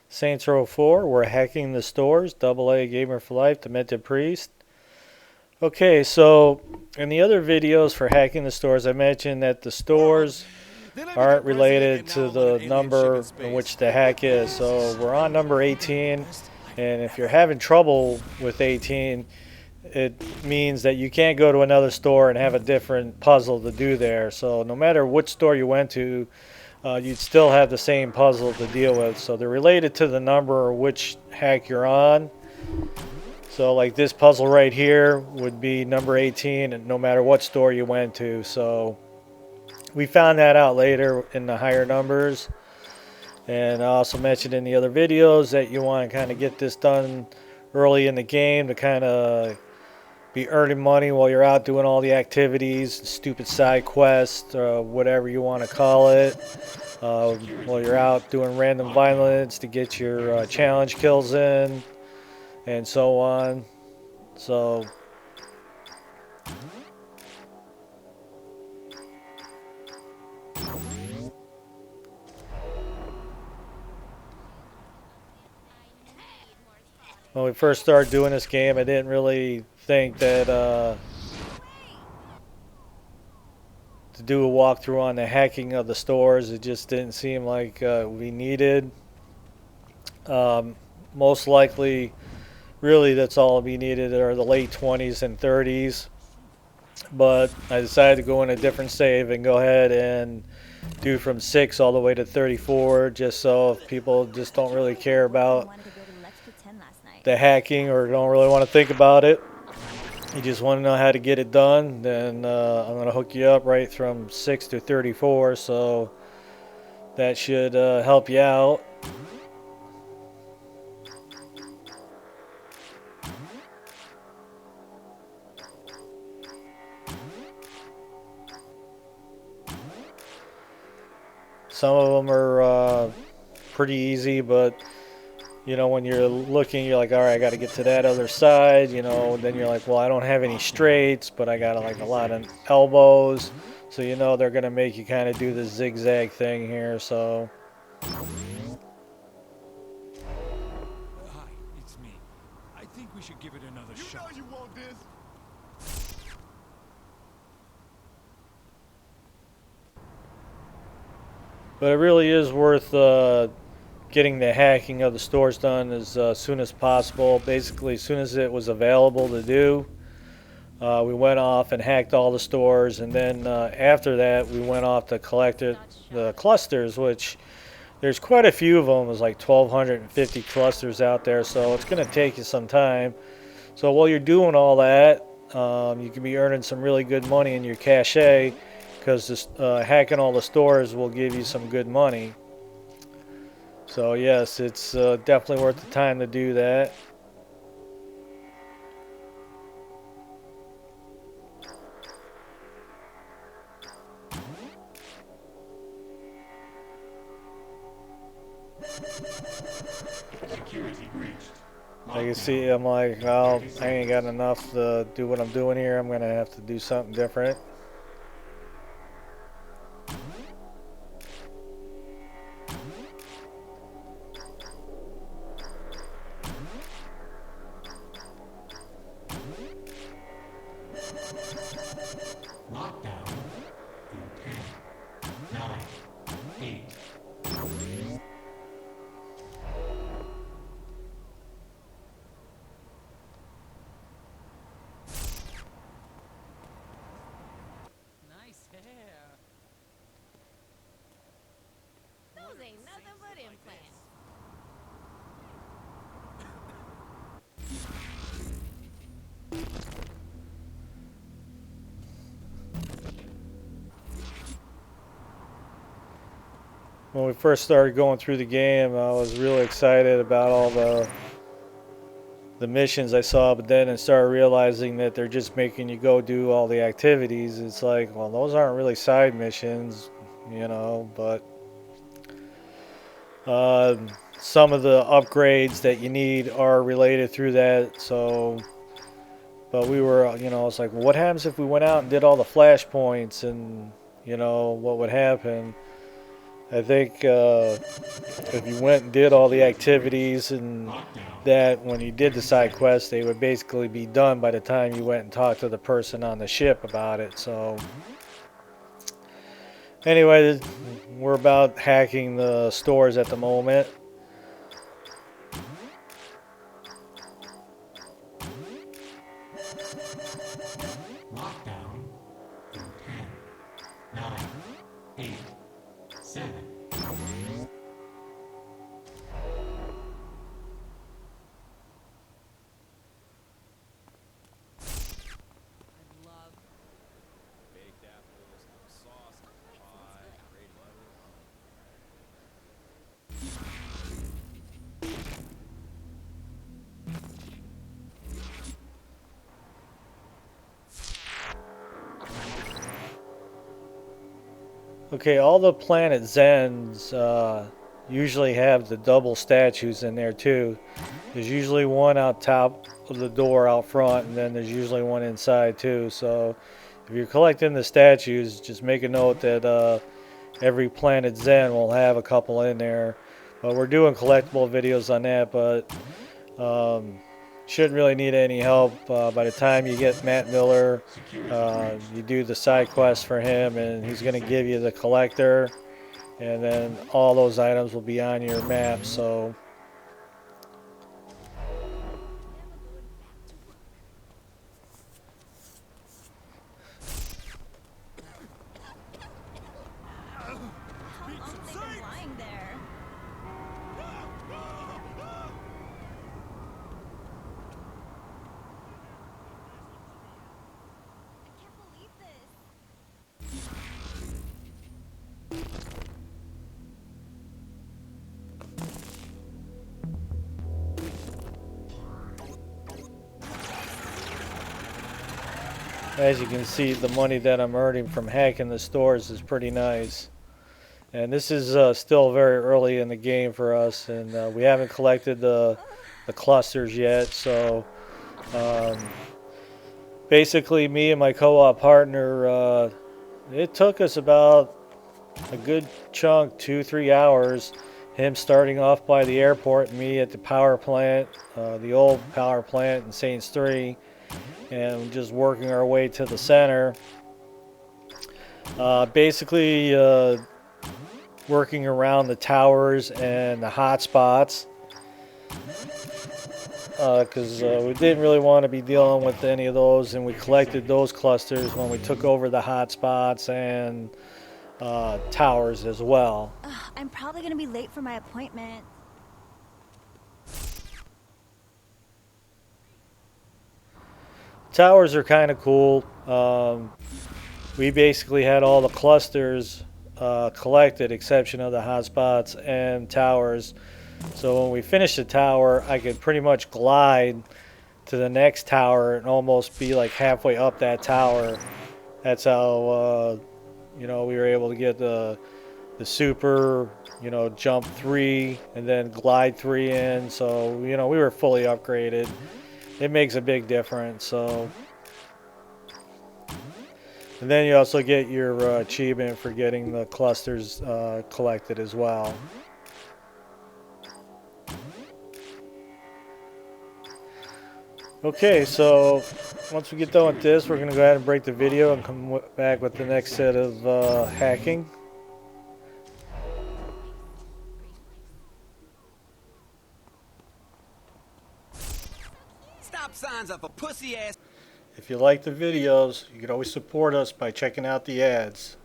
Saints Row 4, we're hacking the stores, AA Gamer for Life, Demented Priest. Okay, so in the other videos for hacking the stores, I mentioned that the stores aren't related to the number in which the hack is. So we're on number 18, and if you're having trouble with 18, it means that you can't go to another store and have a different puzzle to do there. So no matter which store you went to, you'd still have the same puzzle to deal with. So they're related to the number or which hack you're on. So like this puzzle right here would be number 18, and no matter what store you went to. So we found that out later in the higher numbers. And I also mentioned in the other videos that you want to kind of get this done early in the game to kind of be earning money while you're out doing all the activities, stupid side quests, whatever you want to call it. While you're out doing random violence to get your challenge kills in, and so on. So when we first started doing this game, I didn't really think that to do a walkthrough on the hacking of the stores, it just didn't seem like we needed. Most likely, really, that's all we needed are the late 20s and 30s. But I decided to go in a different save and go ahead and do from 6 all the way to 34, just so if people just don't really care about the hacking or don't really want to think about it, you just want to know how to get it done, then I'm going to hook you up right from 6 to 34, so that should help you out. Some of them are pretty easy, but you know, when you're looking, you're like, all right, I got to get to that other side, you know, then you're like, well, I don't have any straights, but I got like a lot of elbows. So, you know, they're going to make you kind of do the zigzag thing here. So, Hi, it's me. I think we should give it another shot. You want this? but it really is worth getting the hacking of the stores done as soon as possible. Basically, as soon as it was available to do. We went off and hacked all the stores, and then after that, we went off to collect the clusters, which there's quite a few of them. There's like 1,250 clusters out there, so it's going to take you some time. So while you're doing all that, you can be earning some really good money in your cache, because hacking all the stores will give you some good money. So yes, it's definitely worth the time to do that. Security breached. Like you see, I'm like, well, I ain't got enough to do what I'm doing here. I'm going to have to do something different. Lockdown in 10, 9, 8. Nice hair. Those ain't nothing but implants. When we first started going through the game, I was really excited about all the missions I saw, but then I started realizing that they're just making you go do all the activities. It's like, well, those aren't really side missions, you know, but some of the upgrades that you need are related through that. So, but we were, you know, it's like, well, what happens if we went out and did all the flashpoints, and you know what would happen? I think if you went and did all the activities and that, when you did the side quest, they would basically be done by the time you went and talked to the person on the ship about it. So anyway, we're about hacking the stores at the moment. Lockdown in 10, 9, 8, 7. I love Baked apples, sauce, pie, great lettuce. Okay, all the Planet Zens usually have the double statues in there too. There's usually one out top of the door out front, and then there's usually one inside too. So if you're collecting the statues, just make a note that every Planet Zen will have a couple in there. But we're doing collectible videos on that, but shouldn't really need any help. By the time you get Matt Miller, you do the side quest for him, and he's going to give you the collector, and then all those items will be on your map. So How long have they been lying there? I can't believe this. as you can see, the money that I'm earning from hacking the stores is pretty nice. And this is still very early in the game for us, and we haven't collected the clusters yet. So um, basically, me and my co-op partner, it took us about a good chunk, 2-3 hours. Him starting off by the airport, and me at the power plant, the old power plant in Saints 3, and just working our way to the center. Basically, working around the towers and the hot spots, because we didn't really want to be dealing with any of those, and we collected those clusters when we took over the hot spots and towers as well. Ugh, I'm probably gonna be late for my appointment. Towers are kind of cool. We basically had all the clusters collected, exception of the hotspots and towers. So when we finished the tower, I could pretty much glide to the next tower and almost be like halfway up that tower. That's how we were able to get the super, jump 3 and then glide 3 in. So we were fully upgraded. It makes a big difference. So, and then you also get your achievement for getting the clusters collected as well. Okay, so once we get done with this, we're going to go ahead and break the video and come back with the next set of hacking. Stop signs up for pussy ass. If you like the videos, you can always support us by checking out the ads.